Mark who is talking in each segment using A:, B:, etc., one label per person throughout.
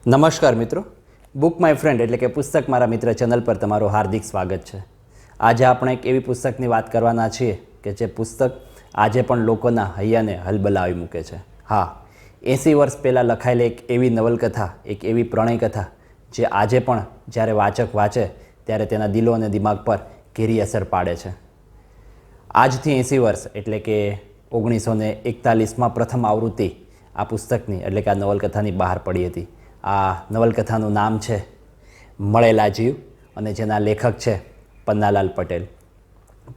A: નમસ્કાર મિત્રો, book my friend એટલે કે પુસ્તક મારા મિત્ર ચેનલ પર તમારું હાર્દિક સ્વાગત છે। આજે આપણે એક એવી પુસ્તકની વાત કરવાના છીએ કે જે પુસ્તક આજે પણ લોકોના હૈયાને હલબલાવી મૂકે છે। હા, 80 વર્ષ પહેલાં લખાયેલી એક એવી નવલકથા, એક એવી પ્રણય કથા જે આજે પણ જ્યારે વાચક વાંચે ત્યારે તેના દિલો અને દિમાગ પર ઘેરી અસર પાડે છે। આજથી 80 વર્ષ એટલે કે 1941માં પ્રથમ આવૃત્તિ આ પુસ્તકની એટલે કે આ નવલકથાની બહાર પડી હતી। આ નવલકથાનું નામ છે મળેલા જીવ અને જેના લેખક છે પન્નાલાલ પટેલ।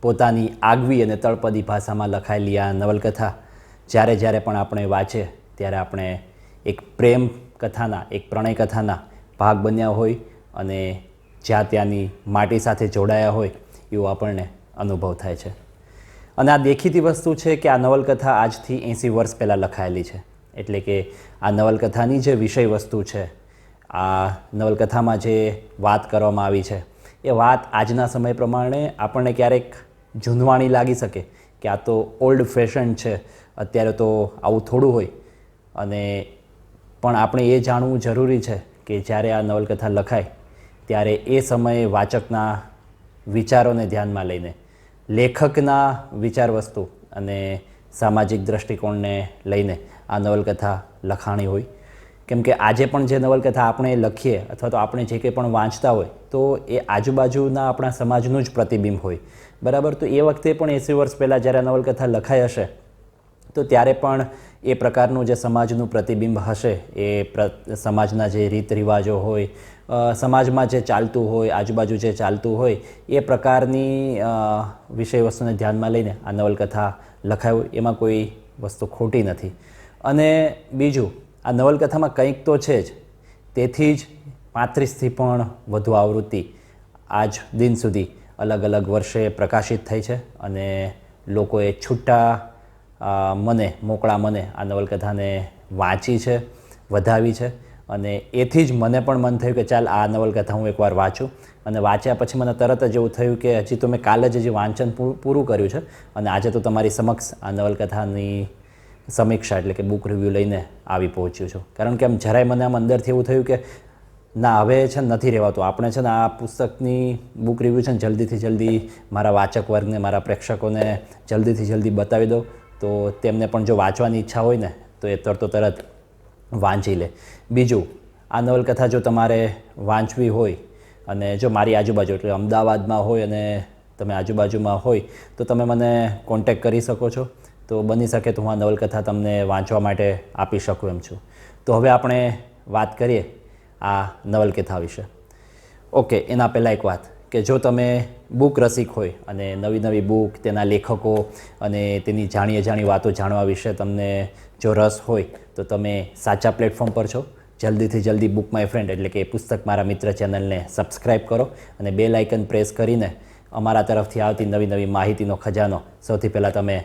A: પોતાની આગવી અને તળપદી ભાષામાં લખાયેલી આ નવલકથા જ્યારે જ્યારે પણ આપણે વાંચીએ ત્યારે આપણે એક પ્રેમ કથાના, એક પ્રણય કથાના ભાગ બન્યા હોય અને જ્યાં ત્યાંની માટી સાથે જોડાયા હોય એવો આપણને અનુભવ થાય છે। અને આ દેખીતી વસ્તુ છે કે આ નવલકથા આજથી 80 વર્ષ પહેલાં લખાયેલી છે, એટલે કે આ નવલકથાની જે વિષય વસ્તુ છે, આ નવલકથામાં જે વાત કરવામાં આવી છે એ વાત આજના સમય પ્રમાણે આપણને ક્યારેક જૂનવાણી લાગી શકે કે આ તો ઓલ્ડ ફેશન છે, અત્યારે તો આવું થોડું હોય। અને પણ આપણે એ જાણવું જરૂરી છે કે જ્યારે આ નવલકથા લખાય ત્યારે એ સમયે વાચકના વિચારોને ધ્યાનમાં લઈને, લેખકના વિચાર વસ્તુ અને સામાજિક દૃષ્ટિકોણને લઈને આ નવલકથા લખાણી હોય। કેમ કે આજે પણ જે નવલકથા આપણે લખીએ અથવા તો આપણે જે કંઈ પણ વાંચતા હોય તો એ આજુબાજુના આપણા સમાજનું જ પ્રતિબિંબ હોય, બરાબર। તો એ વખતે પણ 80 વર્ષ પહેલાં જ્યારે નવલકથા લખાઈ હશે તો ત્યારે પણ એ પ્રકારનું જે સમાજનું પ્રતિબિંબ હશે, એ સમાજના જે રીત રિવાજો હોય, સમાજમાં જે ચાલતું હોય, આજુબાજુ જે ચાલતું હોય એ પ્રકારની વિષય વસ્તુને ધ્યાનમાં લઈને આ નવલકથા લખાય હોય, એમાં કોઈ વસ્તુ ખોટી નથી। અને બીજું, આ નવલકથામાં કંઈક તો છે જ, તેથી જ 35થી પણ વધુ આવૃત્તિ આજ દિન સુધી અલગ અલગ વર્ષે પ્રકાશિત થઈ છે અને લોકોએ છૂટા મને, મોકળા મને આ નવલકથાને વાંચી છે, વધાવી છે। અને એથી જ મને પણ મન થયું કે ચાલ આ નવલકથા હું એકવાર વાંચું। અને વાંચ્યા પછી મને તરત જ એવું થયું કે હજી તો મેં કાલે જ વાંચન પૂરું કર્યું છે અને આજે તો તમારી સમક્ષ આ નવલકથાની સમીક્ષા એટલે કે બુક રિવ્યૂ લઈને આવી પહોંચ્યું છું। કારણ કે આમ જરાય મને આમ અંદરથી એવું થયું કે ના, હવે છે ને નથી રહેવાતું, આપણે છે ને આ પુસ્તકની બુક રિવ્યૂ છે ને જલ્દીથી જલ્દી મારા વાચક વર્ગને, મારા પ્રેક્ષકોને જલ્દીથી જલ્દી બતાવી દો તો તેમને પણ જો વાંચવાની ઈચ્છા હોય ને તો એ તરત વાંચી લે। બીજું, આ નવલકથા જો તમારે વાંચવી હોય અને જો મારી આજુબાજુ એટલે અમદાવાદમાં હોય અને તમે આજુબાજુમાં હોય તો તમે મને કોન્ટેક કરી શકો છો। તો બની શકે તો હું આ નવલકથા તમને વાંચવા માટે આપી શકું એમ છું। તો હવે આપણે વાત કરીએ આ નવલકથા વિશે। ઓકે, એના પહેલાં એક વાત કે જો તમે બુક રસિક હોય અને નવી નવી બુક, તેના લેખકો અને તેની જાણી વાતો જાણવા વિશે તમને જો રસ હોય તો તમે સાચા પ્લેટફોર્મ પર છો। જલ્દીથી જલ્દી બુક માય ફ્રેન્ડ એટલે કે પુસ્તક મારા મિત્ર ચેનલને સબસ્ક્રાઈબ કરો અને બેલ આઇકન પ્રેસ કરીને અમારા તરફથી આવતી નવી નવી માહિતીનો ખજાનો સૌથી પહેલાં તમે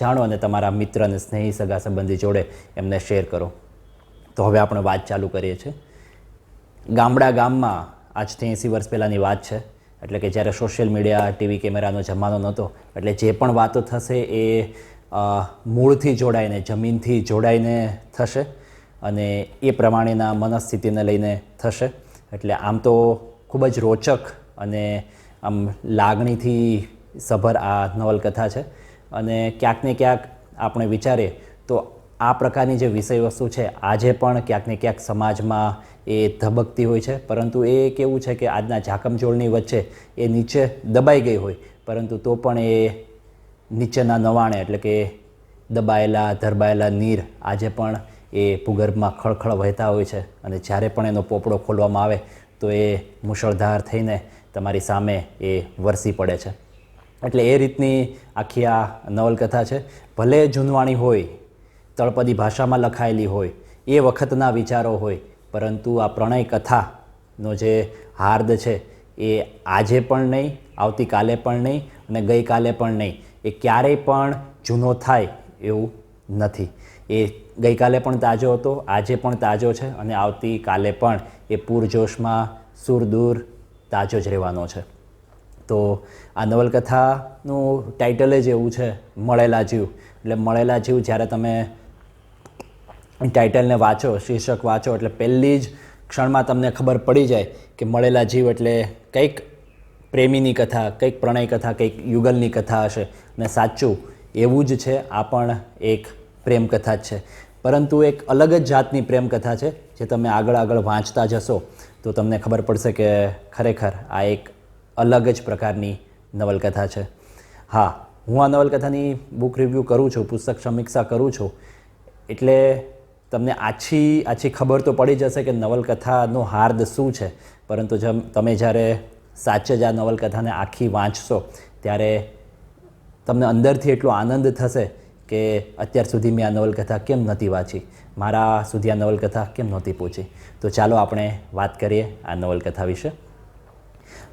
A: જાણો અને તમારા મિત્ર અને સ્નેહી સગા સંબંધી જોડે એમને શેર કરો। તો હવે આપણે વાત ચાલુ કરીએ છીએ। ગામમાં આજથી 80 વર્ષ પહેલાંની વાત છે, એટલે કે જ્યારે સોશિયલ મીડિયા, ટીવી કેમેરાનો જમાનો નહોતો, એટલે જે પણ વાતો થશે એ મૂળથી જોડાઈને, જમીનથી જોડાઈને થશે અને એ પ્રમાણેના મનસ્થિતિને લઈને થશે। એટલે આમ તો ખૂબ જ રોચક અને આમ લાગણીથી સભર આ નવલકથા છે અને ક્યાંક ને ક્યાંક આપણે વિચારીએ તો આ પ્રકારની જે વિષય વસ્તુ છે આજે પણ ક્યાંક ને ક્યાંક સમાજમાં એ ધબકતી હોય છે, પરંતુ એ કેવું છે કે આજના ઝાકમઝોળની વચ્ચે એ નીચે દબાઈ ગઈ હોય, પરંતુ તો પણ એ નીચેના નવાણે એટલે કે દબાયેલા, ધરબાયેલા નીર આજે પણ એ ભૂગર્ભમાં ખળખળ વહેતા હોય છે અને જ્યારે પણ એનો પોપડો ખોલવામાં આવે તો એ મુશળધાર થઈને તમારી સામે એ વરસી પડે છે। એટલે એ રીતની આખી આ નવલકથા છે। ભલે જૂનવાણી હોય, તળપદી ભાષામાં લખાયેલી હોય, એ વખતના વિચારો હોય, પરંતુ આ પ્રણય કથાનો જે હાર્દ છે એ આજે પણ નહીં, આવતીકાલે પણ નહીં અને ગઈકાલે પણ નહીં, એ ક્યારેય પણ જૂનો થાય એવું નથી। એ ગઈકાલે પણ તાજો હતો, આજે પણ તાજો છે અને આવતીકાલે પણ એ પૂરજોશમાં સુરદૂર તાજો જ રહેવાનો છે। તો આ નવલકથાનું ટાઇટલ જ એવું છે, મળેલા જીવ। એટલે મળેલા જીવ જ્યારે તમે ટાઇટલને વાંચો, શીર્ષક વાંચો એટલે પહેલી જ ક્ષણમાં તમને ખબર પડી જાય કે મળેલા જીવ એટલે કંઈક પ્રેમીની કથા, કંઈક પ્રણય કથા, કંઈક યુગલની કથા હશે. અને સાચું એવું જ છે, આ પણ એક પ્રેમ કથા જ છે, પરંતુ એક અલગ જ જાતની પ્રેમ કથા છે જે તમે આગળ આગળ વાંચતા જશો તો તમને ખબર પડશે કે ખરેખર આ એક અલગ જ પ્રકારની નવલકથા છે. હા, હું આ નવલકથાની બુક રિવ્યૂ કરું છું, પુસ્તક સમીક્ષા કરું છું, એટલે તમને આછી ખબર તો પડી જશે કે નવલકથાનો હાર્દ શું છે, પરંતુ તમે જ્યારે સાચે જ આ નવલકથાને આખી વાંચશો ત્યારે તમને અંદરથી એટલો આનંદ થશે કે અત્યાર સુધી મેં આ નવલકથા કેમ નહોતી વાંચી, મારા સુધી આ નવલકથા કેમ નહોતી પહોંચી. તો ચાલો આપણે વાત કરીએ આ નવલકથા વિશે.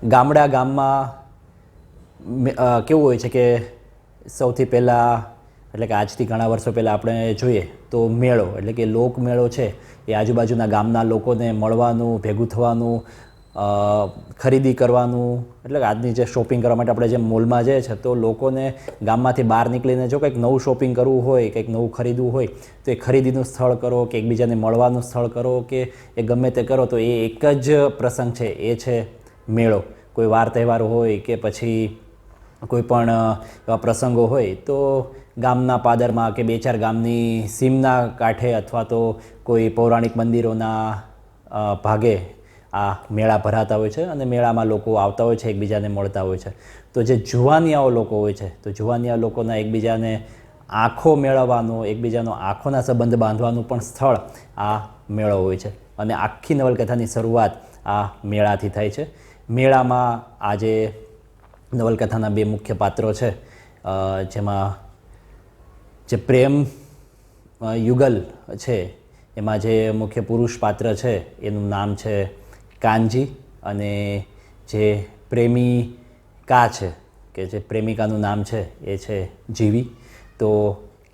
A: ગામમાં કેવું હોય છે કે સૌથી પહેલાં એટલે કે આજથી ઘણા વર્ષો પહેલાં આપણે જોઈએ તો મેળો એટલે કે લોકમેળો છે એ આજુબાજુના ગામના લોકોને મળવાનું, ભેગું થવાનું, ખરીદી કરવાનું, એટલે કે આજની જે શોપિંગ કરવા માટે આપણે જેમ મોલમાં જઈએ છે તો લોકોને ગામમાંથી બહાર નીકળીને જો કંઈક નવું શોપિંગ કરવું હોય, કંઈક નવું ખરીદવું હોય તો એ ખરીદીનું સ્થળ કરો કે એકબીજાને મળવાનું સ્થળ કરો કે એ ગમે તે કરો તો એ એક જ પ્રસંગ છે, એ છે મેળો. કોઈ વાર તહેવાર હોય કે પછી કોઈ પણ એવા પ્રસંગો હોય તો ગામના પાદરમાં કે બે ચાર ગામની સીમના કાંઠે અથવા તો કોઈ પૌરાણિક મંદિરોના ભાગે આ મેળા ભરાતા હોય છે અને મેળામાં લોકો આવતા હોય છે, એકબીજાને મળતા હોય છે. તો જે જુવાનિયાઓ લોકો હોય છે તો જુવાનિયા લોકોના એકબીજાને આંખો મેળવવાનો, એકબીજાનો આંખોના સંબંધ બાંધવાનું પણ સ્થળ આ મેળો હોય છે. અને આખી નવલકથાની શરૂઆત આ મેળાથી થાય છે. મેળામાં આજે નવલકથાના બે મુખ્ય પાત્રો છે, જેમાં જે પ્રેમ યુગલ છે એમાં જે મુખ્ય પુરુષ પાત્ર છે એનું નામ છે કાનજી, અને જે પ્રેમિકા છે કે જે પ્રેમિકાનું નામ છે એ છે જીવી. તો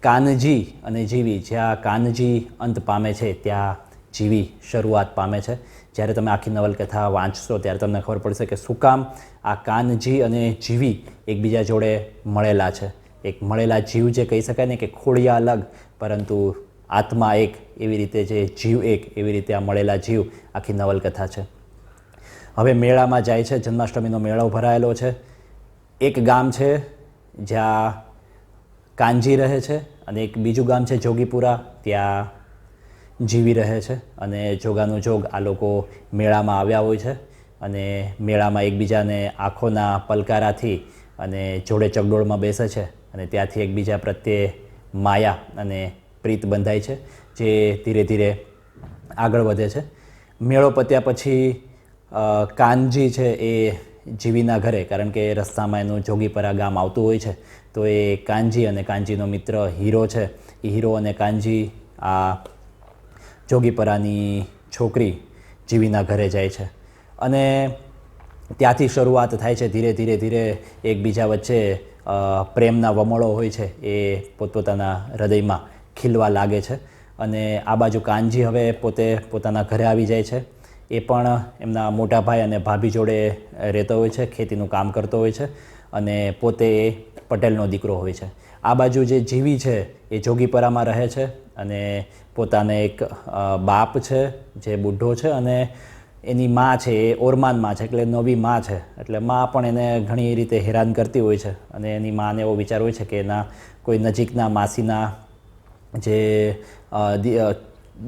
A: કાનજી અને જીવી, જ્યાં કાનજી અંત પામે છે ત્યાં જીવી શરૂઆત પામે છે. જ્યારે તમે આખી નવલકથા વાંચશો ત્યારે તમને ખબર પડશે કે શું કામ આ કાનજી અને જીવી એકબીજા જોડે મળેલા છે. એક મળેલા જીવ જે કહી શકાય ને કે ખોળિયા અલગ પરંતુ આત્મા એક, એવી રીતે જે જીવ એક, એવી રીતે આ મળેલા જીવ આખી નવલકથા છે. હવે મેળામાં જાય છે, જન્માષ્ટમીનો મેળો ભરાયેલો છે. એક ગામ છે જ્યાં કાનજી રહે છે અને એક બીજું ગામ છે જોગીપુરા, ત્યાં જીવી રહે છે. અને જોગાનું જોગ આ લોકો મેળામાં આવ્યા હોય છે અને મેળામાં એકબીજાને આંખોના પલકારાથી અને જોડે ચગડોળમાં બેસે છે અને ત્યાંથી એકબીજા પ્રત્યે માયા અને પ્રીત બંધાય છે, જે ધીરે ધીરે આગળ વધે છે. મેળો પત્યા પછી કાનજી છે એ જીવીના ઘરે, કારણ કે રસ્તામાં એનું જોગીપરા ગામ આવતું હોય છે, તો એ કાનજી અને કાનજીનો મિત્ર હીરો છે, એ હીરો અને કાનજી આ જોગીપરાની છોકરી જીવીના ઘરે જાય છે. અને ત્યાંથી શરૂઆત થાય છે ધીરે ધીરે ધીરે એકબીજા વચ્ચે પ્રેમના વમળો હોય છે એ પોતપોતાના હૃદયમાં ખીલવા લાગે છે. અને આ બાજુ કાનજી હવે પોતે પોતાના ઘરે આવી જાય છે. એ પણ એમના મોટા ભાઈ અને ભાભી જોડે રહેતો હોય છે, ખેતીનું કામ કરતો હોય છે અને પોતે એ પટેલનો દીકરો હોય છે. આ બાજુ જે જીવી છે એ જોગીપરામાં રહે છે અને પોતાને એક બાપ છે જે બુઢો છે અને એની માં છે એ ઓરમાન માં છે, એટલે નવી માં છે, એટલે માં પણ એને ઘણી રીતે હેરાન કરતી હોય છે. અને એની માને એવો વિચાર હોય છે કે એના કોઈ નજીકના માસીના જે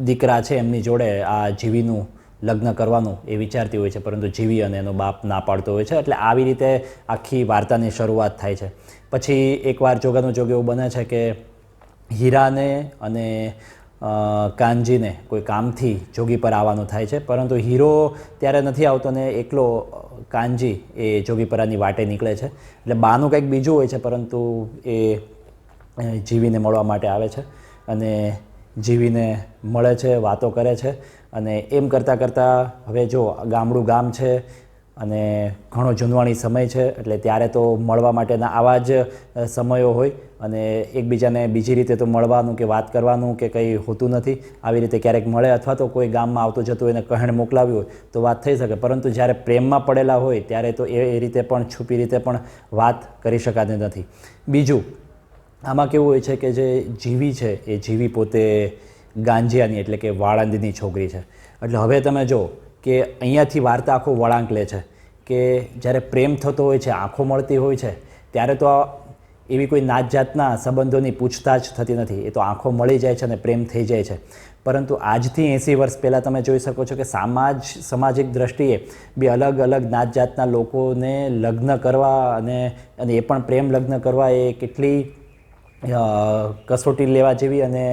A: દીકરા છે એમની જોડે આ જીવીનું લગ્ન કરવાનું એ વિચારતી હોય છે, પરંતુ જીવી અને એનો બાપ ના પાડતો હોય છે. એટલે આવી રીતે આખી વાર્તાની શરૂઆત થાય છે. પછી એકવાર જોગાનું જોગ એવું બને છે કે હીરાને અને કાનજીને કોઈ કામથી જોગી પર આવવાનું થાય છે, પરંતુ હીરો ત્યારે નથી આવતો ને એકલો કાનજી એ જોગીપરાની વાટે નીકળે છે. એટલે બાનું કંઈક બીજું હોય છે, પરંતુ એ જીવીને મળવા માટે આવે છે અને જીવીને મળે છે, વાતો કરે છે. અને એમ કરતાં કરતાં હવે જો ગામડું ગામ છે અને ઘણો જૂનવાણી સમય છે, એટલે ત્યારે તો મળવા માટેના આવા જ સમયો હોય અને એકબીજાને બીજી રીતે તો મળવાનું કે વાત કરવાનું કે કંઈ હોતું નથી. આવી રીતે ક્યારેક મળે અથવા તો કોઈ ગામમાં આવતું જતું એને કહેણ મોકલાવ્યું હોય તો વાત થઈ શકે, પરંતુ જ્યારે પ્રેમમાં પડેલા હોય ત્યારે તો એ રીતે પણ છુપી રીતે પણ વાત કરી શકાતી નથી. બીજું આમાં કેવું હોય છે કે જે જીવી છે એ જીવી પોતે ગાંજિયાની એટલે કે વાળંદની છોકરી છે. એટલે હવે તમે જો કે અહીંયાથી વાર્તા આખો વળાંક લે છે કે જ્યારે પ્રેમ થતો હોય છે, આંખો મળતી હોય છે, ત્યારે તો એવી કોઈ નાત જાતના સંબંધોની પૂછતાછ થતી નથી. એ તો આંખો મળી જાય છે અને પ્રેમ થઈ જાય છે. પરંતુ આજથી 80 વર્ષ પહેલાં તમે જોઈ શકો છો કે સામાજિક દ્રષ્ટિએ બે અલગ અલગ નાત જાતના લોકોને લગ્ન કરવા અને એ પણ પ્રેમ લગ્ન કરવા એ કેટલી કસોટી લેવા જેવી, અને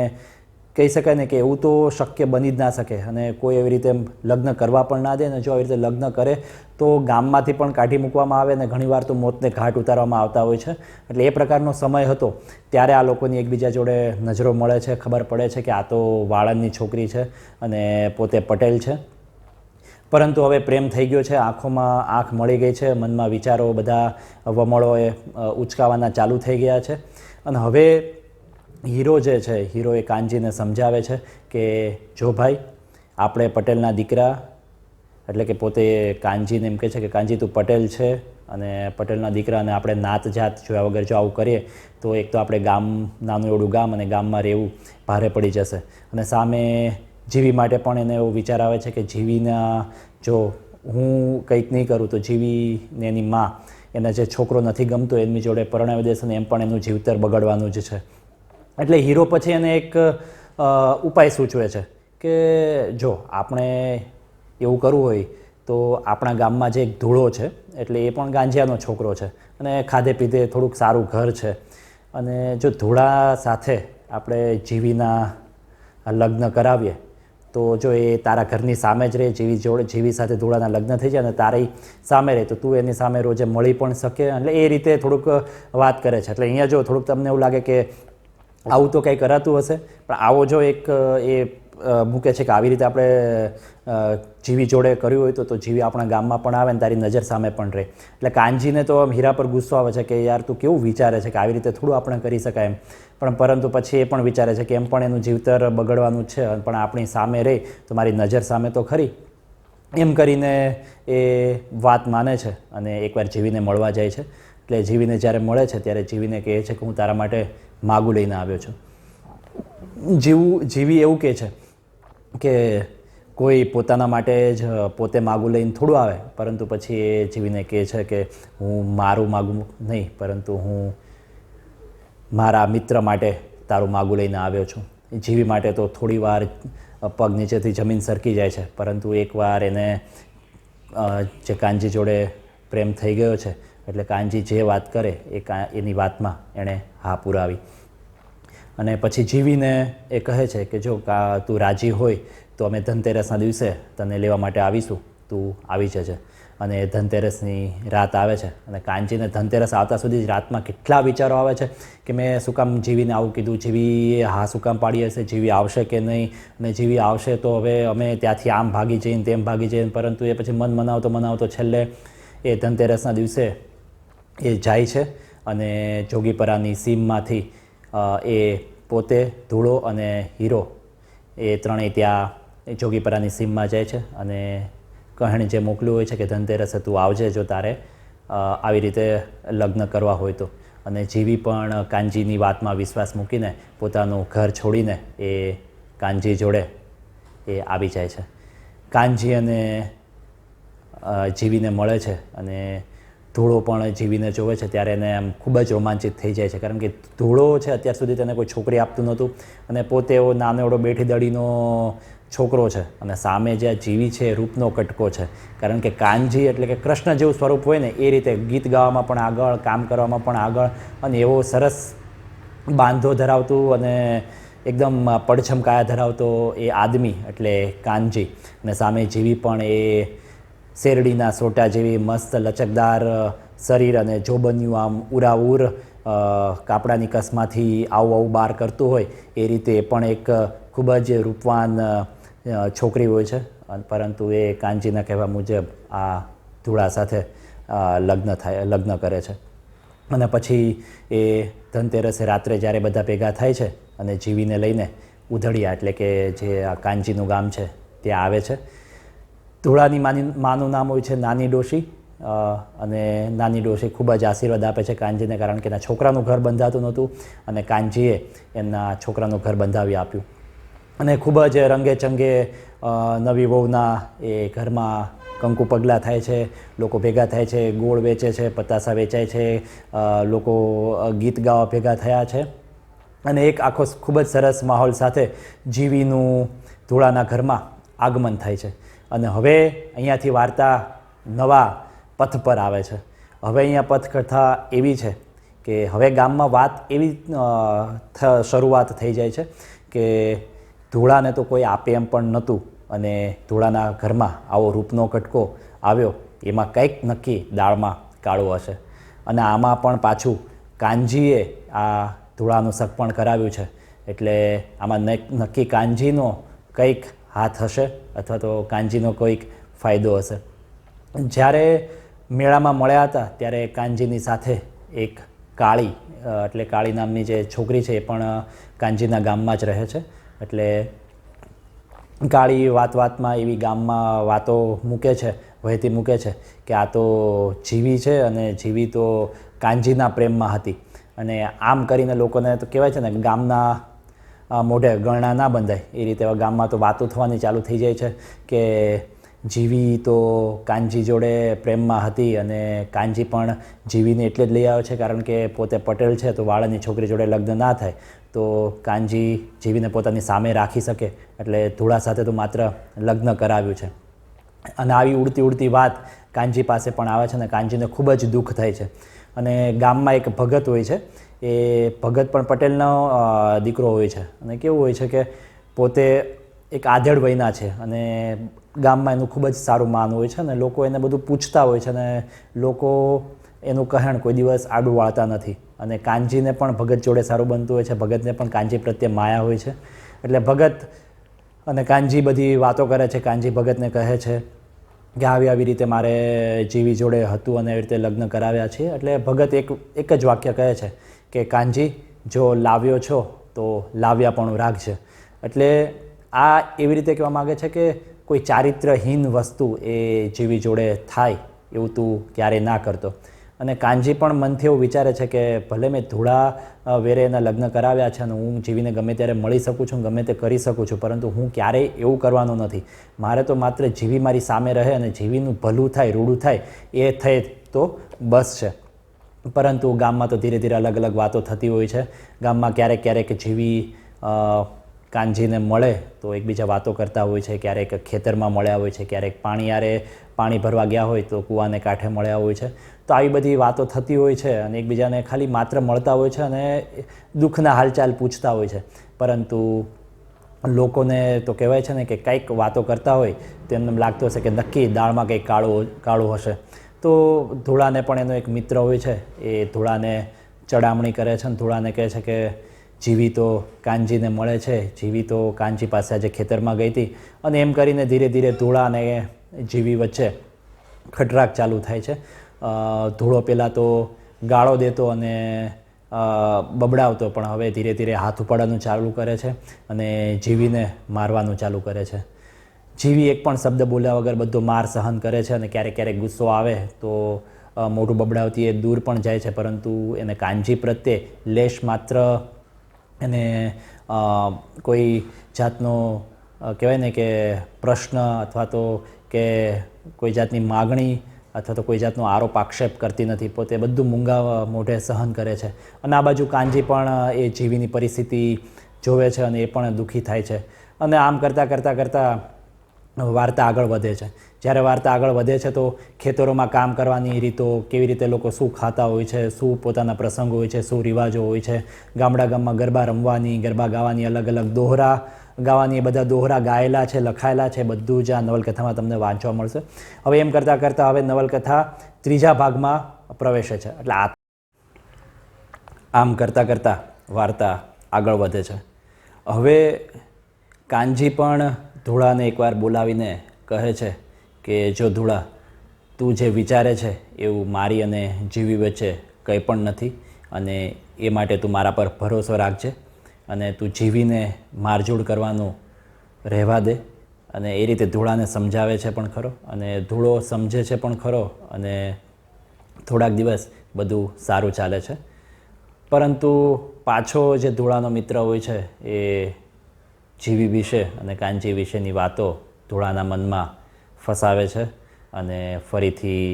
A: કહી શકાય ને કે એવું તો શક્ય બની જ ના શકે. અને કોઈ એવી રીતે લગ્ન કરવા પણ ના દે, અને જો આવી રીતે લગ્ન કરે તો ગામમાંથી પણ કાઢી મૂકવામાં આવે, અને ઘણીવાર તો મોતને ઘાટ ઉતારવામાં આવતા હોય છે. એટલે એ પ્રકારનો સમય હતો ત્યારે આ લોકોની એકબીજા જોડે નજરો મળે છે, ખબર પડે છે કે આ તો વાળંદની છોકરી છે અને પોતે પટેલ છે. પરંતુ હવે પ્રેમ થઈ ગયો છે, આંખોમાં આંખ મળી ગઈ છે, મનમાં વિચારો બધા વમળોએ ઉચકાવાના ચાલુ થઈ ગયા છે. અને હવે હીરો જે છે, હીરો એ કાનજીને સમજાવે છે કે જો ભાઈ, આપણે પટેલના દીકરા, એટલે કે પોતે કાનજીને એમ કહે છે કે કાનજી તું પટેલ છે અને પટેલના દીકરા, અને આપણે નાત જાત જોયા વગર જો આવું કરીએ તો એક તો આપણે ગામ, નાનું એવડું ગામ, અને ગામમાં રહેવું ભારે પડી જશે. અને સામે જીવી માટે પણ એને એવો વિચાર આવે છે કે જીવીના જો હું કંઈક નહીં કરું તો જીવીને એની માં એને જે છોકરો નથી ગમતો એમની જોડે પરણાવી દેશે, ને એમ પણ એનું જીવતર બગડવાનું જ છે. એટલે હીરો પછી એને એક ઉપાય સૂચવે છે કે જો આપણે એવું કરવું હોય તો આપણા ગામમાં જે એક ધૂળો છે, એટલે એ પણ ગાંજિયાનો છોકરો છે અને ખાધે પીધે થોડુંક સારું ઘર છે, અને જો ધૂળા સાથે આપણે જીવીના લગ્ન કરાવીએ તો જો એ તારા ઘરની સામે જ રહે, જીવી સાથે ધૂળાના લગ્ન થઈ જાય અને તારી સામે રહે તો તું એની સામે રોજે મળી પણ શકે. એટલે એ રીતે થોડુંક વાત કરે છે. એટલે અહીંયા જો થોડુંક તમને એવું લાગે કે આવું તો કંઈ કરાતું હશે, પણ આવો જો એક એ મૂકે છે કે આવી રીતે આપણે જીવી જોડે કર્યું હોય તો જીવી આપણા ગામમાં પણ આવે ને તારી નજર સામે પણ રહે. એટલે કાનજીને તો આમ હીરા પર ગુસ્સો આવે છે કે યાર તું કેવું વિચારે છે કે આવી રીતે થોડું આપણે કરી શકાય એમ. પણ પરંતુ પછી એ પણ વિચારે છે કે એમ પણ એનું જીવતર બગડવાનું જ છે, પણ આપણી સામે રહે તો મારી નજર સામે તો ખરી. એમ કરીને એ વાત માને છે અને એકવાર જીવીને મળવા જાય છે. એટલે જીવીને જ્યારે મળે છે ત્યારે જીવીને કહે છે કે હું તારા માટે માગું લઈને આવ્યો છું. જીવી એવું કહે છે કે કોઈ પોતાના માટે જ પોતે માગું લઈને થોડું આવે, પરંતુ પછી એ જીવીને કહે છે કે હું મારું માગું નહીં, પરંતુ હું મારા મિત્ર માટે તારું માગું લઈને આવ્યો છું. જીવી માટે તો થોડી વાર પગ નીચેથી જમીન સરકી જાય છે, પરંતુ એકવાર એને જે કાનજી જોડે પ્રેમ થઈ ગયો છે, એટલે કાનજી જે વાત કરે એની વાતમાં એણે હા પુરાવી. અને પછી જીવીને એ કહે છે કે જો તું રાજી હોય તો અમે ધનતેરસના દિવસે તને લેવા માટે આવીશું, તું આવી જજે. અને ધનતેરસની રાત આવે છે અને કાનજીને ધનતેરસ આવતા સુધી જ રાતમાં કેટલા વિચારો આવે છે કે મેં શું કામ જીવીને આવું કીધું, જીવી હા શું કામ પાડી હશે, જીવી આવશે કે નહીં, અને જીવી આવશે તો હવે અમે ત્યાંથી આમ ભાગી જઈને તેમ ભાગી જઈને. પરંતુ એ પછી મન મનાવતો છેલ્લે એ ધનતેરસના દિવસે એ જાય છે અને જોગીપરાની સીમમાંથી એ પોતે, ધૂળો અને હીરો એ ત્રણેય ત્યાં જોગીપરાની સીમમાં જાય છે અને કહણે જે મોકલ્યું હોય છે કે ધનતેરસે તું આવજે જો તારે આવી રીતે લગ્ન કરવા હોય તો. અને જીવી પણ કાનજીની વાતમાં વિશ્વાસ મૂકીને પોતાનું ઘર છોડીને એ કાનજી જોડે એ આવી જાય છે. કાનજી અને જીવીને મળે છે અને ધૂળો પણ જીવીને જોવે છે ત્યારે એને આમ ખૂબ જ રોમાંચિત થઈ જાય છે, કારણ કે ધૂળો છે અત્યાર સુધી તેને કોઈ છોકરી આપતું નહોતું અને પોતે એવો નાનો એવડો બેઠી દડીનો છોકરો છે, અને સામે જે જીવી છે રૂપનો કટકો છે. કારણ કે કાનજી એટલે કે કૃષ્ણ જેવું સ્વરૂપ હોય ને એ રીતે ગીત ગાવામાં પણ આગળ, કામ કરવામાં પણ આગળ, અને એવો સરસ બાંધો ધરાવતું અને એકદમ પડછમ કાયા ધરાવતો એ આદમી એટલે કાનજી. અને સામે જીવી પણ એ શેરડીના સોટા જેવી મસ્ત લચકદાર શરીર અને જોબન્યું આમ ઉરાઉર કાપડાની કસમાંથી આવું બહાર કરતું હોય એ રીતે એ પણ એક ખૂબ જ રૂપવાન છોકરી હોય છે. પરંતુ એ કાનજીના કહેવા મુજબ આ ધૂળા સાથે લગ્ન કરે છે. અને પછી એ ધનતેરસે રાત્રે જ્યારે બધા ભેગા થાય છે અને જીવીને લઈને ઉધડિયા એટલે કે જે આ કાનજીનું ગામ છે ત્યાં આવે છે. ધૂળાની માનું નામ હોય છે નાની ડોશી, અને નાની ડોશી ખૂબ જ આશીર્વાદ આપે છે કાનજીને, કારણ કે એના છોકરાનું ઘર બંધાતું નહોતું અને કાનજીએ એમના છોકરાનું ઘર બંધાવી આપ્યું. અને ખૂબ જ રંગે ચંગે નવી વહુના એ ઘરમાં કંકુ પગલાં થાય છે, લોકો ભેગા થાય છે, ગોળ વેચે છે, પતાસા વેચાય છે, લોકો ગીત ગાવા ભેગા થયા છે અને એક આખો ખૂબ જ સરસ માહોલ સાથે જીવીનું ધૂળાના ઘરમાં આગમન થાય છે. અને હવે અહીંયાથી વાર્તા નવા પથ પર આવે છે. હવે અહીંયા પથકથા એવી છે કે હવે ગામમાં વાત એવી શરૂઆત થઈ જાય છે કે ધૂળાને તો કોઈ આપે એમ પણ નહોતું અને ધૂળાના ઘરમાં આવો રૂપનો કટકો આવ્યો, એમાં કંઈક નક્કી દાળમાં કાળું હશે. અને આમાં પણ પાછું કાનજીએ આ ધૂળાનું સગપણ કરાવ્યું છે, એટલે આમાં નક્કી કાનજીનો કંઈક હાથ હશે અથવા તો કાનજીનો કોઈક ફાયદો હશે. જ્યારે મેળામાં મળ્યા હતા ત્યારે કાનજીની સાથે એક કાળી એટલે કાળી નામની જે છોકરી છે એ પણ કાનજીના ગામમાં જ રહે છે. એટલે કાળી વાતમાં એવી ગામમાં વાતો મૂકે છે, વહેતી મૂકે છે કે આ તો જીવી છે અને જીવી તો કાનજીના પ્રેમમાં હતી. અને આમ કરીને લોકોને તો કહેવાય છે ને ગામના મોઢે ગણના ના બંધાય એ રીતે ગામમાં તો વાતો થવાની ચાલુ થઈ જાય છે કે જીવી તો કાનજી જોડે પ્રેમમાં હતી અને કાનજી પણ જીવીને એટલે જ લઈ આવ્યો છે કારણ કે પોતે પટેલ છે તો વાળાની છોકરી જોડે લગ્ન ના થાય તો કાનજી જીવીને પોતાની સામે રાખી શકે એટલે ધૂળા સાથે તો માત્ર લગ્ન કરાવ્યું છે. અને આવી ઉડતી વાત કાનજી પાસે પણ આવે છે અને કાનજીને ખૂબ જ દુઃખ થાય છે. અને ગામમાં એક ભગત હોય છે, એ ભગત પણ પટેલનો દીકરો હોય છે અને કેવું હોય છે કે પોતે એક આધેડ વયના છે અને ગામમાં એનું ખૂબ જ સારું માન હોય છે અને લોકો એને બધું પૂછતા હોય છે અને લોકો એનું કહેણ કોઈ દિવસ આડું વાળતા નથી. અને કાનજીને પણ ભગત જોડે સારું બનતું હોય છે, ભગતને પણ કાનજી પ્રત્યે માયા હોય છે. એટલે ભગત અને કાનજી બધી વાતો કરે છે. કાનજી ભગતને કહે છે કે આવી રીતે મારે જીવી જોડે હતું અને એવી રીતે લગ્ન કરાવ્યા છે. એટલે ભગત એક જ વાક્ય કહે છે કે કાનજી જો લાવ્યો છો તો લાવ્યા પણ રાખજે. એટલે આ એવી રીતે કહેવા માગે છે કે કોઈ ચારિત્રહીન વસ્તુ એ જીવી જોડે થાય એવું તું ક્યારેય ના કરતો. અને કાનજી પણ મનથી એવું વિચારે છે કે ભલે મેં ધૂળા વેરે એના લગ્ન કરાવ્યા છે અને હું જીવીને ગમે ત્યારે મળી શકું છું, ગમે તે કરી શકું છું, પરંતુ હું ક્યારેય એવું કરવાનો નથી. મારે તો માત્ર જીવી મારી સામે રહે અને જીવીનું ભલું થાય, રૂડું થાય એ થાય તો બસ છે. પરંતુ ગામમાં તો ધીરે ધીરે અલગ વાતો થતી હોય છે. ગામમાં ક્યારેક જીવી કાનજીને મળે તો એકબીજા વાતો કરતા હોય છે, ક્યારેક ખેતરમાં મળ્યા હોય છે, ક્યારેક પાણી ભરવા ગયા હોય તો કૂવાને કાંઠે મળ્યા હોય છે. તો આવી બધી વાતો થતી હોય છે અને એકબીજાને ખાલી માત્ર મળતા હોય છે અને દુઃખના હાલચાલ પૂછતા હોય છે. પરંતુ લોકોને તો કહેવાય છે ને કે કંઈક વાતો કરતા હોય તો એમને લાગતું હશે કે નક્કી દાળમાં કંઈક કાળું હશે. તો ધૂળાને પણ એનો એક મિત્ર હોય છે, એ ધૂળાને ચડામણી કરે છે અને ધૂળાને કહે છે કે જીવી તો કાનજીને મળે છે, જીવી તો કાનજી પાસે આજે ખેતરમાં ગઈ હતી. અને એમ કરીને ધીરે ધીરે ધૂળા અને જીવી વચ્ચે ખટરાક ચાલુ થાય છે. ધૂળો પહેલાં તો ગાળો દેતો અને બબડાવતો, પણ હવે ધીરે ધીરે હાથ ઉપાડવાનું ચાલુ કરે છે અને જીવીને મારવાનું ચાલુ કરે છે. જીવી એક પણ શબ્દ બોલ્યા વગર બધો માર સહન કરે છે અને ક્યારેક ગુસ્સો આવે તો મોઢું બબડાવતી એ દૂર પણ જાય છે, પરંતુ એને કાનજી પ્રત્યે લેશ માત્ર એને કોઈ જાતનો કહેવાય ને કે પ્રશ્ન અથવા તો કે કોઈ જાતની માગણી અથવા તો કોઈ જાતનો આરોપ આક્ષેપ કરતી નથી. પોતે બધું મૂંગા મોઢે સહન કરે છે. અને આ બાજુ કાનજી પણ એ જીવીની પરિસ્થિતિ જોવે છે અને એ પણ દુઃખી થાય છે. અને આમ કરતાં વાર્તા આગળ વધે છે. જ્યારે વાર્તા આગળ વધે છે તો ખેતરોમાં કામ કરવાની રીતો, કેવી રીતે લોકો શું ખાતા હોય છે, શું પોતાના પ્રસંગો હોય છે, શું રિવાજો હોય છે, ગામમાં ગરબા રમવાની, ગરબા ગાવાની, અલગ દોહરા ગાવાની, એ બધા દોહરા ગાયેલા છે, લખાયેલા છે, બધું જ આ નવલકથામાં તમને વાંચવા મળશે. હવે એમ કરતાં હવે નવલકથા ત્રીજા ભાગમાં પ્રવેશે છે. એટલે આમ કરતાં વાર્તા આગળ વધે છે. હવે કાનજી પણ ધૂળાને એકવાર બોલાવીને કહે છે કે જો ધૂળા, તું જે વિચારે છે એવું મારી અને જીવી વચ્ચે કંઈ પણ નથી અને એ માટે તું મારા પર ભરોસો રાખજે અને તું જીવીને મારઝૂડ કરવાનું રહેવા દે. અને એ રીતે ધૂળાને સમજાવે છે પણ ખરો અને ધૂળો સમજે છે પણ ખરો અને થોડાક દિવસ બધું સારું ચાલે છે. પરંતુ પાછો જે ધૂળાનો મિત્ર હોય છે એ જીવી વિશે અને કાનજી વિશેની વાતો ધૂળાના મનમાં ફસાવે છે અને ફરીથી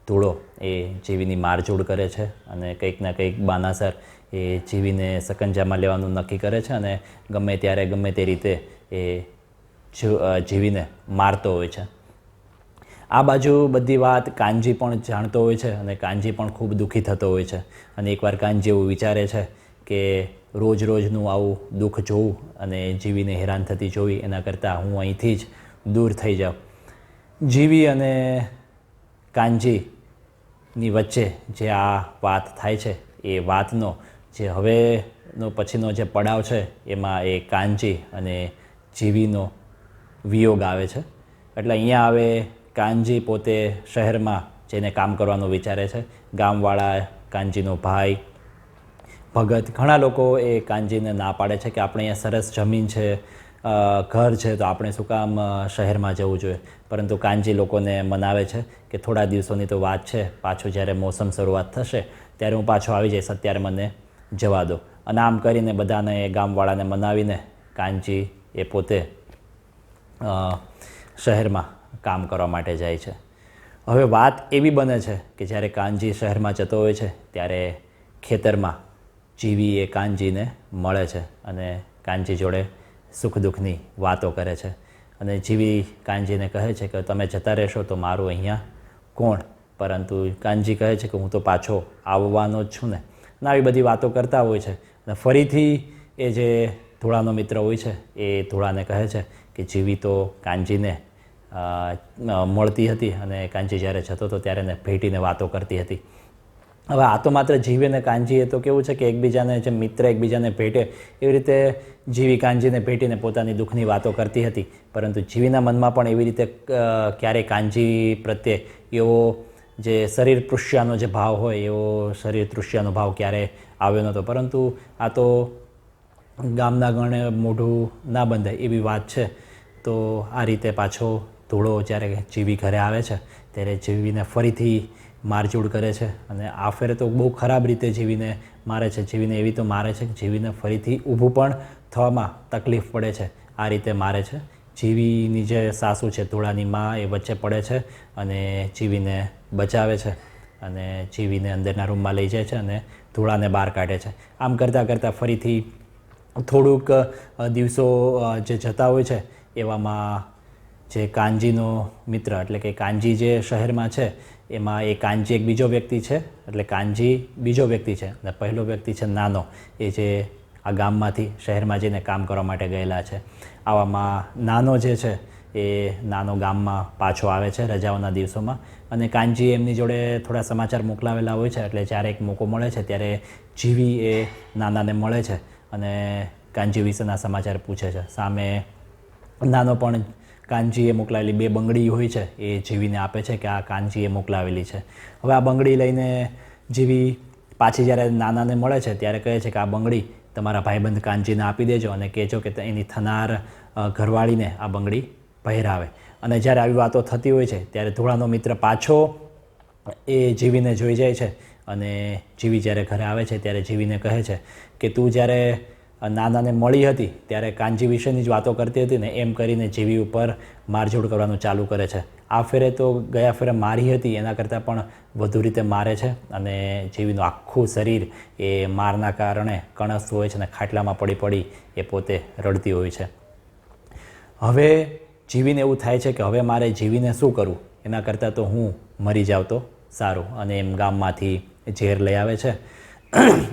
A: ધૂળો એ જીવીની મારઝૂડ કરે છે અને કંઈક ના કંઈક બાનાસર એ જીવીને સકંજામાં લેવાનું નક્કી કરે છે અને ગમે ત્યારે ગમે તે રીતે એ જીવીને મારતો હોય છે. આ બાજુ બધી વાત કાનજી પણ જાણતો હોય છે અને કાનજી પણ ખૂબ દુઃખી થતો હોય છે અને એકવાર કાનજી એવું વિચારે છે કે રોજ રોજનું આવું દુઃખ જોવું અને જીવીને હેરાન થતી જોવી એના કરતાં હું અહીંથી જ દૂર થઈ જાઉં. જીવી અને કાનજીની વચ્ચે જે આ વાત થાય છે એ વાતનો જે હવેનો પછીનો જે પડાવ છે એમાં એ કાનજી અને જીવીનો વિયોગ આવે છે. એટલે અહીંયા હવે કાનજી પોતે શહેરમાં જઈને કામ કરવાનું વિચારે છે. ગામવાળા, કાનજીનો ભાઈ, ભગત, ઘણા લોકો એ કાનજીને ના પાડે છે કે આપણે અહીંયા સરસ જમીન છે, ઘર છે, તો આપણે શું કામ શહેરમાં જવું જોઈએ. પરંતુ કાનજી લોકોને મનાવે છે કે થોડા દિવસોની તો વાત છે, પાછું જ્યારે મોસમ શરૂઆત થશે ત્યારે હું પાછો આવી જઈશ, અત્યારે મને જવા દો. અને આમ કરીને બધાને ગામવાળાને મનાવીને કાનજી એ પોતે શહેરમાં કામ કરવા માટે જાય છે. હવે વાત એવી બને છે કે જ્યારે કાનજી શહેરમાં જતો હોય છે ત્યારે ખેતરમાં જીવી એ કાનજીને મળે છે અને કાનજી જોડે સુખ દુઃખની વાતો કરે છે અને જીવી કાનજીને કહે છે કે તમે જતા રહેશો તો મારું અહીંયા કોણ. પરંતુ કાનજી કહે છે કે હું તો પાછો આવવાનો જ છું ને. અને આવી બધી વાતો કરતા હોય છે અને ફરીથી એ જે ધૂળાનો મિત્ર હોય છે એ ધૂળાને કહે છે કે જીવી તો કાનજીને મળતી હતી અને કાનજી જ્યારે જતો હતો ત્યારે એને ભેટીને વાતો કરતી હતી. હવે આ તો માત્ર જીવી અને કાનજીએ તો કેવું છે કે એકબીજાને જે મિત્ર એકબીજાને ભેટે એવી રીતે જીવી કાનજીને ભેટીને પોતાની દુઃખની વાતો કરતી હતી. પરંતુ જીવીના મનમાં પણ એવી રીતે ક્યારેય કાનજી પ્રત્યે એવો જે શરીર તૃષ્યાનો જે ભાવ હોય એવો શરીર તૃષ્યાનો ભાવ ક્યારેય આવ્યો નહોતો. પરંતુ આ તો ગામના ગણે મોઢું ના બંધાય એવી વાત છે. તો આ રીતે પાછો ધૂળો જ્યારે જીવી ઘરે આવે છે ત્યારે જીવીને ફરીથી મારઝૂડ કરે છે અને આ ફેરે તો બહુ ખરાબ રીતે જીવીને મારે છે. જીવીને એવી તો મારે છે કે જીવીને ફરીથી ઊભું પણ થવામાં તકલીફ પડે છે. આ રીતે મારે છે. જીવીની જે સાસુ છે ધૂળાની માં એ વચ્ચે પડે છે અને જીવીને બચાવે છે અને જીવીને અંદરના રૂમમાં લઈ જાય છે અને ધૂળાને બહાર કાઢે છે. આમ કરતાં કરતાં ફરીથી થોડુંક દિવસો જે જતા હોય છે એવામાં જે કાનજીનો મિત્ર એટલે કે કાનજી જે શહેરમાં છે એમાં એ કાનજી એક બીજો વ્યક્તિ છે. એટલે કાનજી બીજો વ્યક્તિ છે અને પહેલો વ્યક્તિ છે નાનો, એ જે આ ગામમાંથી શહેરમાં જઈને કામ કરવા માટે ગયેલા છે. આવામાં નાનો જે છે એ નાનો ગામમાં પાછો આવે છે રજાઓના દિવસોમાં અને કાનજી એમની જોડે થોડા સમાચાર મોકલાવેલા હોય છે. એટલે જ્યારે એક મોકો મળે છે ત્યારે જીવી એ નાનાને મળે છે અને કાનજી વિશેના સમાચાર પૂછે છે. સામે નાનો પણ કાનજીએ મોકલાવેલી 2 બંગડી હોય છે એ જીવીને આપે છે કે આ કાનજીએ મોકલાવેલી છે. હવે આ બંગડી લઈને જીવી પાછી જ્યારે નાનાને મળે છે ત્યારે કહે છે કે આ બંગડી તમારા ભાઈબંધ કાનજીને આપી દેજો અને કહેજો કે એની થનાર ઘરવાળીને આ બંગડી પહેરાવે. અને જ્યારે આવી વાતો થતી હોય છે ત્યારે ધૂળાનો મિત્ર પાછો એ જીવીને જોઈ જાય છે અને જીવી જ્યારે ઘરે આવે છે ત્યારે જીવીને કહે છે કે તું જ્યારે નાનાને મળી હતી ત્યારે કાનજી વિશેની જ વાતો કરતી હતી ને, એમ કરીને જીવી ઉપર મારઝૂડ કરવાનું ચાલુ કરે છે. આ ફેરે તો ગયા ફેરે મારી હતી એના કરતાં પણ વધુ રીતે મારે છે અને જીવીનું આખું શરીર એ મારના કારણે કણસતું હોય છે અને ખાટલામાં પડી પડી એ પોતે રડતી હોય છે. હવે જીવીને એવું થાય છે કે હવે મારે જીવીને શું કરવું, એના કરતાં તો હું મરી જાઉં તો સારું. અને એમ ગામમાંથી ઝેર લઈ આવે છે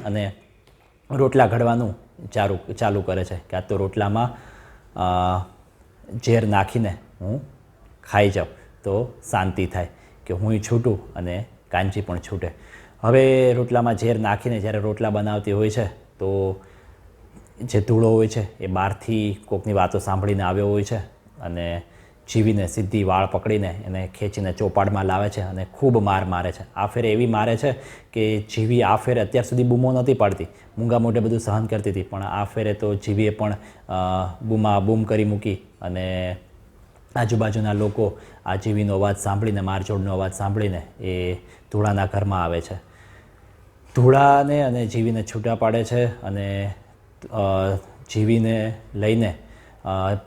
A: અને રોટલા ઘડવાનું ચાલુ કરે છે કે આ તો રોટલામાં ઝેર નાખીને હું ખાઈ જાઉં તો શાંતિ થાય, કે હું છૂટું અને કાનજી પણ છૂટે. હવે રોટલામાં ઝેર નાખીને જ્યારે રોટલા બનાવતી હોય છે તો જે ધૂળો હોય છે એ બહારથી કોકની વાતો સાંભળીને આવ્યો હોય છે અને જીવીને સીધી વાળ પકડીને એને ખેંચીને ચોપાડમાં લાવે છે અને ખૂબ મારે છે. આ ફેરે એવી મારે છે કે જીવી આ ફેરે અત્યાર સુધી બૂમો નહોતી પાડતી, મૂંગા મોઢે બધું સહન કરતી હતી, પણ આ ફેરે તો જીવીએ પણ બૂમ કરી મૂકી અને આજુબાજુના લોકો આ જીવીનો અવાજ સાંભળીને, મારઝૂડનો અવાજ સાંભળીને એ ધૂળાના ઘરમાં આવે છે. ધૂળાને અને જીવીને છૂટા પાડે છે અને જીવીને લઈને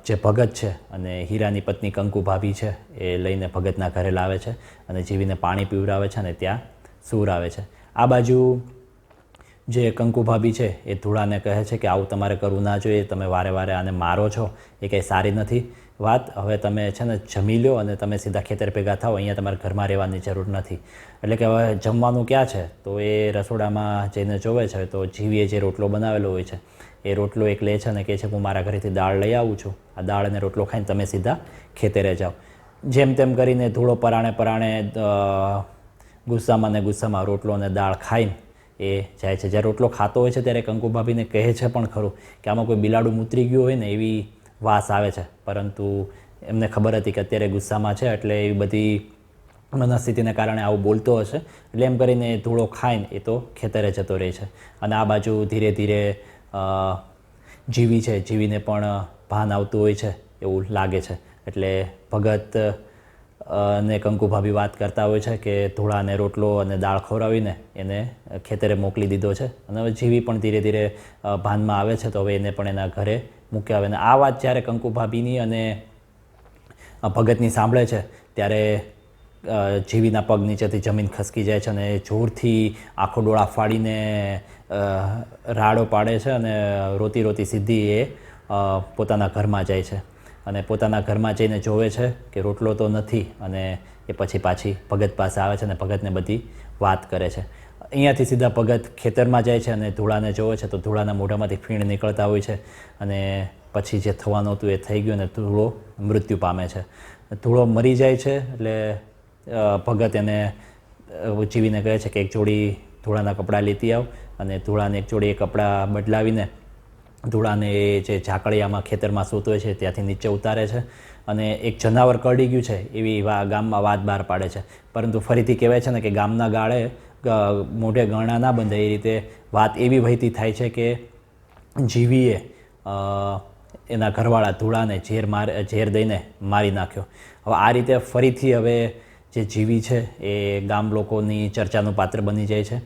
A: જે ભગત છે અને હીરાની પત્ની કંકુ ભાભી છે એ લઈને ભગતના ઘરે લાવે છે અને જીવીને પાણી પીવડાવે છે અને ત્યાં સૂરાવે છે. આ બાજુ જે કંકુ ભાભી છે એ ધૂળાને કહે છે કે આવું તમારે કરવું ના જોઈએ, તમે વારે વારે આને મારો છો, એ કંઈ સારી નથી વાત. હવે તમે છે ને જમી લો અને તમે સીધા ખેતર ભેગા થાઓ, અહીંયા તમારે ઘરમાં રહેવાની જરૂર નથી. એટલે કે હવે જમવાનું ક્યાં છે? તો એ રસોડામાં જઈને જોવે છે તો જીવીએ જે રોટલો બનાવેલો હોય છે એ રોટલો એક લે છે અને કહે છે હું મારા ઘરેથી દાળ લઈ આવું છું, આ દાળ અને રોટલો ખાઈને તમે સીધા ખેતરે જાઓ. જેમ તેમ કરીને ધૂળો પરાણે ગુસ્સામાં ને ગુસ્સામાં રોટલો અને દાળ ખાઈને એ જાય છે. જ્યારે રોટલો ખાતો હોય છે ત્યારે કંકુ ભાભીને કહે છે પણ ખરું કે આમાં કોઈ બિલાડું મૂતરી ગયું હોય ને એવી વાસ આવે છે, પરંતુ એમને ખબર હતી કે અત્યારે ગુસ્સામાં છે એટલે એવી બધી મનસ્થિતિને કારણે આવું બોલતો હશે, એટલે એમ કરીને ધૂળો ખાઈને એ તો ખેતરે જતો રહે છે. અને આ બાજુ ધીરે ધીરે જીવી છે, જીવીને પણ ભાન આવતું હોય છે એવું લાગે છે. એટલે ભગત ને કંકુ ભાભી વાત કરતા હોય છે કે ધૂળાને રોટલો અને દાળ ખવડાવીને એને ખેતરે મોકલી દીધો છે અને હવે જીવી પણ ધીરે ધીરે ભાનમાં આવે છે, તો હવે એને પણ એના ઘરે મૂકી આવે. અને આ વાત જ્યારે કંકુ ભાભીની અને ભગતની સાંભળે છે ત્યારે જીવીના પગ નીચેથી જમીન ખસકી જાય છે અને જોરથી આખો ડોળા ફાડીને રાડો પાડે છે અને રોતી રોતી સીધી એ પોતાના ઘરમાં જાય છે. અને પોતાના ઘરમાં જઈને જોવે છે કે રોટલો તો નથી અને એ પછી પાછી ભગત પાસે આવે છે અને ભગતને બધી વાત કરે છે. અહીંયાથી સીધા ભગત ખેતરમાં જાય છે અને ધૂળાને જોવે છે તો ધૂળાના મોઢામાંથી ફીણ નીકળતા હોય છે અને પછી જે થવાનું હતું એ થઈ ગયું અને ધૂળો મૃત્યુ પામે છે. ધૂળો મરી જાય છે એટલે ભગત એને જીવીને કહે છે કે એક જોડી ધૂળાના કપડાં લેતી આવ, અને ધૂળાને એક જોડી એ કપડાં બદલાવીને ધૂળાને એ જે ઝાકળિયામાં ખેતરમાં સૂતો હોય છે ત્યાંથી નીચે ઉતારે છે અને એક જનાવર કરડી ગયું છે એવી ગામમાં વાત બહાર પાડે છે. પરંતુ ફરીથી કહેવાય છે ને કે ગામના ગાળે મોઢે ગરણા ના બંધે, એ રીતે વાત એવી વહેતી થાય છે કે જીવીએ એના ઘરવાળા ધૂળાને ઝેર દઈને મારી નાખ્યો. હવે આ રીતે ફરીથી હવે જે જીવી છે એ ગામ લોકોની ચર્ચાનું પાત્ર બની જાય છે.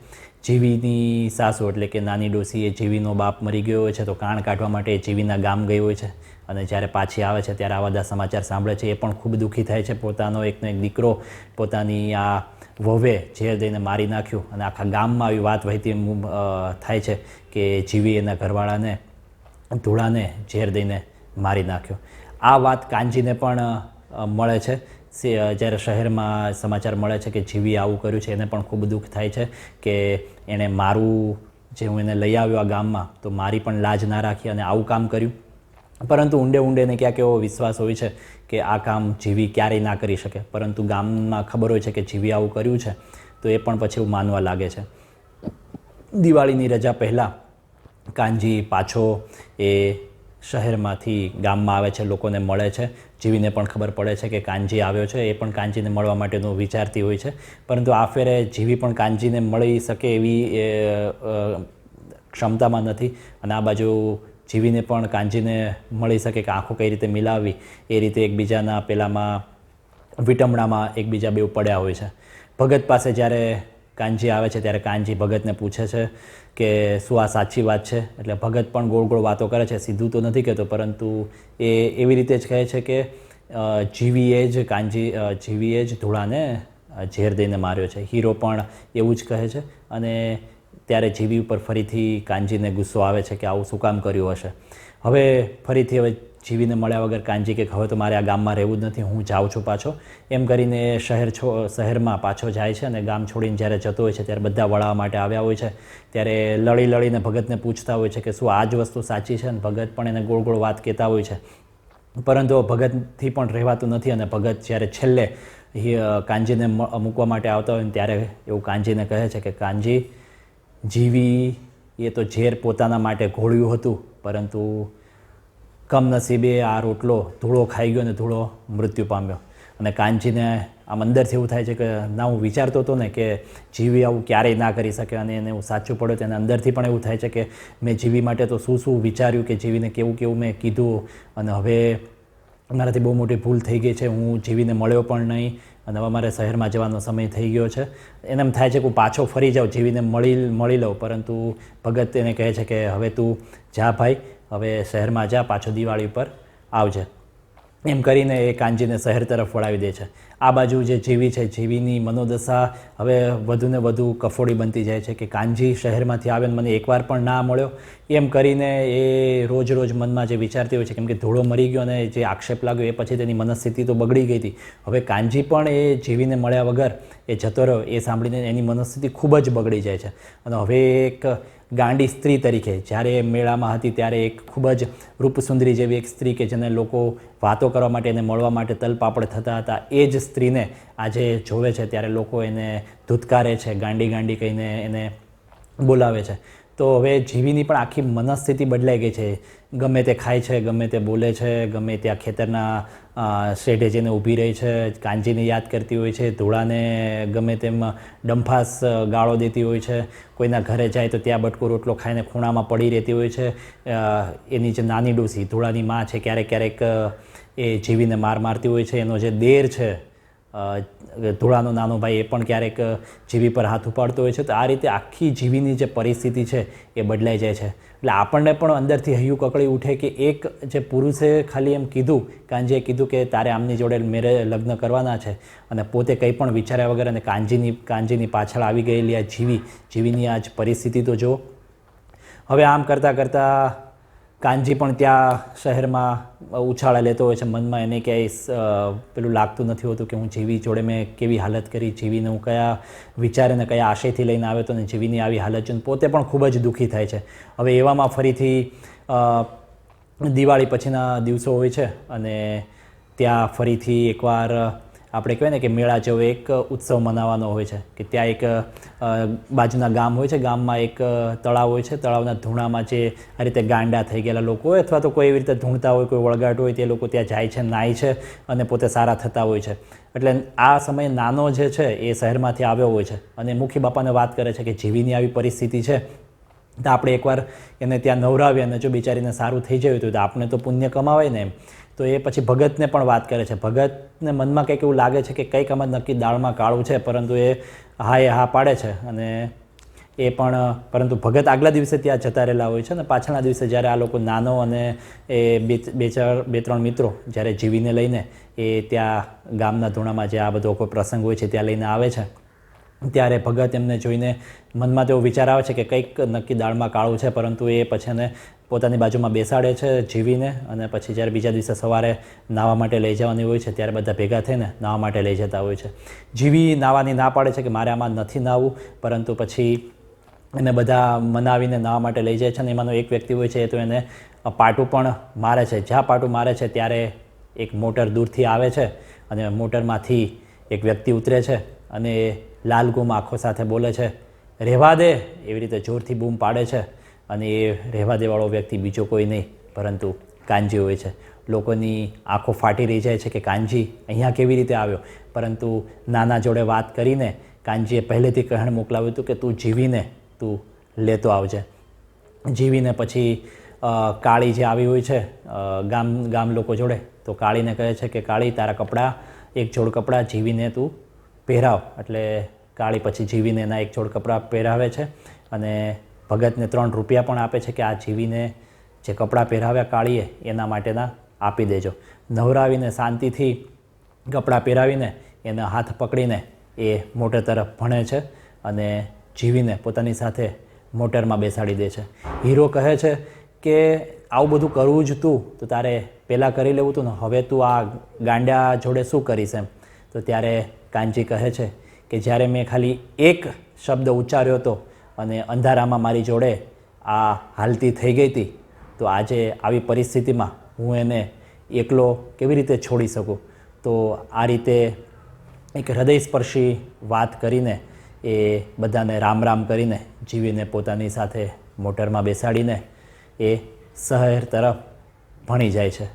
A: જીવીની સાસુ એટલે કે નાની ડોસી એ જીવીનો બાપ મરી ગયો હોય છે તો કાણ કાઢવા માટે જીવીના ગામ ગઈ હોય છે અને જ્યારે પાછી આવે છે ત્યારે આ બધા સમાચાર સાંભળે છે. એ પણ ખૂબ દુઃખી થાય છે, પોતાનો એકનો એક દીકરો પોતાની આ વહુએ ઝેર દઈને મારી નાખ્યું અને આખા ગામમાં આવી વાત વહેતી થાય છે કે જીવી એના ઘરવાળાને ધૂળાને ઝેર દઈને મારી નાખ્યો. આ વાત કાનજીને પણ મળે છે. જ્યારે શહેરમાં સમાચાર મળે છે કે જીવીએ આવું કર્યું છે એને પણ ખૂબ દુઃખ થાય છે કે એણે મારું જે હું એને લઈ આવ્યો આ ગામમાં તો મારી પણ લાજ ના રાખી અને આવું કામ કર્યું. પરંતુ ઊંડે ઊંડે એને ક્યાંક એવો વિશ્વાસ હોય છે કે આ કામ જીવી ક્યારેય ના કરી શકે, પરંતુ ગામમાં ખબર હોય છે કે જીવી આવું કર્યું છે તો એ પણ પછી એવું માનવા લાગે છે. દિવાળીની રજા પહેલાં કાનજી પાછો એ શહેરમાંથી ગામમાં આવે છે, લોકોને મળે છે. જીવીને પણ ખબર પડે છે કે કાનજી આવ્યો છે, એ પણ કાનજીને મળવા માટેનું વિચારતી હોય છે. પરંતુ આ ફેરે જીવી પણ કાનજીને મળી શકે એવી ક્ષમતામાં નથી અને આ બાજુ જીવીને પણ કાનજીને મળી શકે કે આંખો કઈ રીતે મિલાવવી એ રીતે એકબીજાના પેલામાં વિટમણામાં એકબીજા બેઉ પડ્યા હોય છે. ભગત પાસે જ્યારે કાનજી આવે છે ત્યારે કાનજી ભગતને પૂછે છે કે શું આ સાચી વાત છે? એટલે ભગત પણ ગોળ ગોળ વાતો કરે છે, સીધું તો નથી કહેતો, પરંતુ એ એવી રીતે જ કહે છે કે જીવીએ જ ધૂળાને ઝેર દઈને માર્યો છે. હીરો પણ એવું જ કહે છે અને ત્યારે જીવી ઉપર ફરીથી કાનજીને ગુસ્સો આવે છે કે આવું શું કામ કર્યું હશે. હવે ફરીથી જીવીને મળ્યા વગર કાનજી કે હવે તો મારે આ ગામમાં રહેવું જ નથી, હું જાઉં છું પાછો. એમ કરીને શહેરમાં પાછો જાય છે અને ગામ છોડીને જ્યારે જતો હોય છે ત્યારે બધા વળાવવા માટે આવ્યા હોય છે. ત્યારે લડીને ભગતને પૂછતા હોય છે કે શું આ જ વસ્તુ સાચી છે? અને ભગત પણ એને ગોળ ગોળ વાત કહેતા હોય છે, પરંતુ ભગતથી પણ રહેવાતું નથી અને ભગત જ્યારે છેલ્લે કાનજીને મૂકવા માટે આવતા હોય ને ત્યારે એવું કાનજીને કહે છે કે કાનજી, જીવી એ તો ઝેર પોતાના માટે ઘોળ્યું હતું, પરંતુ કમનસીબે આ રોટલો ધૂળો ખાઈ ગયો અને ધૂળો મૃત્યુ પામ્યો. અને કાનજીને આમ અંદરથી એવું થાય છે કે ના, હું વિચારતો હતો ને કે જીવી આવું ક્યારેય ના કરી શકે અને એને એવું સાચું પડ્યું. તેને અંદરથી પણ એવું થાય છે કે મેં જીવી માટે તો શું વિચાર્યું, કે જીવીને કેવું મેં કીધું અને હવે મારાથી બહુ મોટી ભૂલ થઈ ગઈ છે. હું જીવીને મળ્યો પણ નહીં અને હવે મારે શહેરમાં જવાનો સમય થઈ ગયો છે. એને એમ થાય છે કે હું પાછો ફરી જાઉં, જીવીને મળી લઉં, પરંતુ ભગત એને કહે છે કે હવે તું જા ભાઈ, હવે શહેરમાં જા, પાછો દિવાળી ઉપર આવજે, એમ કરીને એ કાનજીને શહેર તરફ વળાવી દે છે. આ બાજુ જે જીવી છે, જીવીની મનોદશા હવે વધુ ને વધુ કફોડી બનતી જાય છે કે કાનજી શહેરમાંથી આવે ને મને એકવાર પણ ના મળ્યો, એમ કરીને એ રોજ રોજ મનમાં જે વિચારતી હોય છે. કેમ કે ધૂળો મરી ગયો અને જે આક્ષેપ લાગ્યો એ પછી તેની મનસ્થિતિ તો બગડી ગઈ હતી. હવે કાનજી પણ એ જીવીને મળ્યા વગર એ જતો રહ્યો એ સાંભળીને એની મનસ્થિતિ ખૂબ જ બગડી જાય છે. અને હવે એક ગાંડી સ્ત્રી તરીકે જ્યારે મેળામાં હતી ત્યારે એક ખૂબ જ રૂપસુંદરી જેવી એક સ્ત્રી કે જેને લોકો વાતો કરવા માટે એને મળવા માટે તલપાપડ થતા હતા, એ જ સ્ત્રીને આજે જોવે છે ત્યારે લોકો એને ધૂતકારે છે, ગાંડી ગાંડી કહીને એને બોલાવે છે. તો હવે જીવીની પણ આખી મનસ્થિતિ બદલાઈ ગઈ છે. ગમે તે ખાય છે, ગમે તે બોલે છે, ગમે ત્યાં ખેતરના શેઢે જઈને ઊભી રહી છે, કાનજીને યાદ કરતી હોય છે, ધૂળાને ગમે તેમ ડંફાસ ગાળો દેતી હોય છે, કોઈના ઘરે જાય તો ત્યાં બટકો રોટલો ખાઈને ખૂણામાં પડી રહેતી હોય છે. એની જે નાની ડોસી ધૂળાની માં છે ક્યારેક ક્યારેક એ જીવીને માર મારતી હોય છે. એનો જે દેર છે ધૂળાનો નાનો ભાઈ એ પણ ક્યારેક જીવી પર હાથ ઉપાડતો હોય છે. તો આ રીતે આખી જીવીની જે પરિસ્થિતિ છે એ બદલાઈ જાય છે. એટલે આપણને પણ અંદરથી હૈયું કકળી ઉઠે કે એક જે પુરુષે ખાલી એમ કીધું, કાનજીએ કીધું કે તારે આમની જોડે લગ્ન કરવાના છે અને પોતે કંઈ પણ વિચાર્યા વગર અને કાનજીની પાછળ આવી ગયેલી આ જીવીની આ જ પરિસ્થિતિ તો જુઓ. હવે આમ કરતાં કરતાં કાનજી પણ ત્યાં શહેરમાં ઉછાળા લેતો હોય છે. મનમાં એને ક્યાંય પેલું લાગતું નથી હોતું કે હું જીવી જોડે મેં કેવી હાલત કરી, જીવીને હું કયા વિચારે ને કયા આશયથી લઈને આવ્યો હતો ને જીવીની આવી હાલત જોઈને પોતે પણ ખૂબ જ દુઃખી થાય છે. હવે એવામાં ફરીથી દિવાળી પછીના દિવસો હોય છે અને ત્યાં ફરીથી એકવાર આપણે કહેવાય ને કે મેળા જેવો એક ઉત્સવ મનાવવાનો હોય છે કે ત્યાં એક બાજુના ગામ હોય છે, ગામમાં એક તળાવ હોય છે. તળાવના ધૂણામાં જે આ રીતે ગાંડા થઈ ગયેલા લોકો હોય અથવા તો કોઈ એવી રીતે ધૂણતા હોય, કોઈ વળગાટ હોય, તે લોકો ત્યાં જાય છે, નાય છે અને પોતે સારા થતા હોય છે. એટલે આ સમયે નાનો જે છે એ શહેરમાંથી આવ્યો હોય છે અને મુખી બાપાને વાત કરે છે કે જીવીની આવી પરિસ્થિતિ છે તો આપણે એકવાર એને ત્યાં નવરાવીએ અને જો બિચારીને સારું થઈ જાય તો આપણે તો પુણ્ય કમાવાય ને એમ. તો એ પછી ભગતને પણ વાત કરે છે. ભગતને મનમાં કંઈક એવું લાગે છે કે કંઈક આમાં નક્કી દાળમાં કાળું છે, પરંતુ એ હા પાડે છે અને એ પણ પરંતુ ભગત આગલા દિવસે ત્યાં જતા રહેલા હોય છે અને પાછળના દિવસે જ્યારે આ લોકો નાનો અને એ બે ત્રણ મિત્રો જ્યારે જીવીને લઈને એ ત્યાં ગામના ધૂણામાં જે આ બધો કોઈ પ્રસંગ હોય છે ત્યાં લઈને આવે છે ત્યારે ભગત એમને જોઈને મનમાં તેવો વિચાર આવે છે કે કંઈક નક્કી દાળમાં કાળું છે, પરંતુ એ પછી એને પોતાની બાજુમાં બેસાડે છે જીવીને અને પછી જ્યારે બીજા દિવસે સવારે નાહવા માટે લઈ જવાની હોય છે ત્યારે બધા ભેગા થઈને નાહવા માટે લઈ જતા હોય છે. જીવી નાહવાની ના પાડે છે કે મારે આમાં નથી નાહવું, પરંતુ પછી એને બધા મનાવીને નાહવા માટે લઈ જાય છે અને એમાંનો એક વ્યક્તિ હોય છે એ તો એને પાટું પણ મારે છે. જ્યાં પાટું મારે છે ત્યારે એક મોટર દૂરથી આવે છે અને મોટરમાંથી એક વ્યક્તિ ઉતરે છે અને લાલ ગુમ આંખો સાથે બોલે છે, રહેવા દે, એવી રીતે જોરથી બૂમ પાડે છે. અને એ રહેવા દેવાળો વ્યક્તિ બીજો કોઈ નહીં પરંતુ કાનજી હોય છે. લોકોની આંખો ફાટી રહી જાય છે કે કાનજી અહીંયા કેવી રીતે આવ્યો, પરંતુ નાના જોડે વાત કરીને કાનજીએ પહેલેથી કહણ મોકલાવ્યું હતું કે તું જીવીને તું લેતો આવજે. જીવીને પછી કાળી જે આવી હોય છે ગામ લોકો જોડે, તો કાળીને કહે છે કે કાળી તારા કપડાં, એક જોડ કપડાં જીવીને તું પહેરાવ. એટલે કાળી પછી જીવીને એના એક જોડ કપડાં પહેરાવે છે અને ભગતને 3 રૂપિયા પણ આપે છે કે આ જીવીને જે કપડાં પહેરાવ્યા કાળીએ એના માટેના આપી દેજો. નવરાવીને શાંતિથી કપડાં પહેરાવીને એના હાથ પકડીને એ મોટર તરફ ભણે છે અને જીવીને પોતાની સાથે મોટરમાં બેસાડી દે છે. હીરો કહે છે કે આવું બધું કરવું જ તું તો તારે પહેલાં કરી લેવું હતું ને, હવે તું આ ગાંડા જોડે શું કરીશ એમ. તો ત્યારે કાનજી કહે છે કે જ્યારે મેં ખાલી એક શબ્દ ઉચ્ચાર્યો હતો અને અંધારામાં મારી જોડે આ હાલતી થઈ ગઈ હતી, તો આજે આવી પરિસ્થિતિમાં હું એને એકલો કેવી રીતે છોડી શકું. તો આ રીતે એક હૃદયસ્પર્શી વાત કરીને એ બધાને રામ રામ કરીને જીવીને પોતાની સાથે મોટરમાં બેસાડીને એ શહેર તરફ ભણી જાય છે.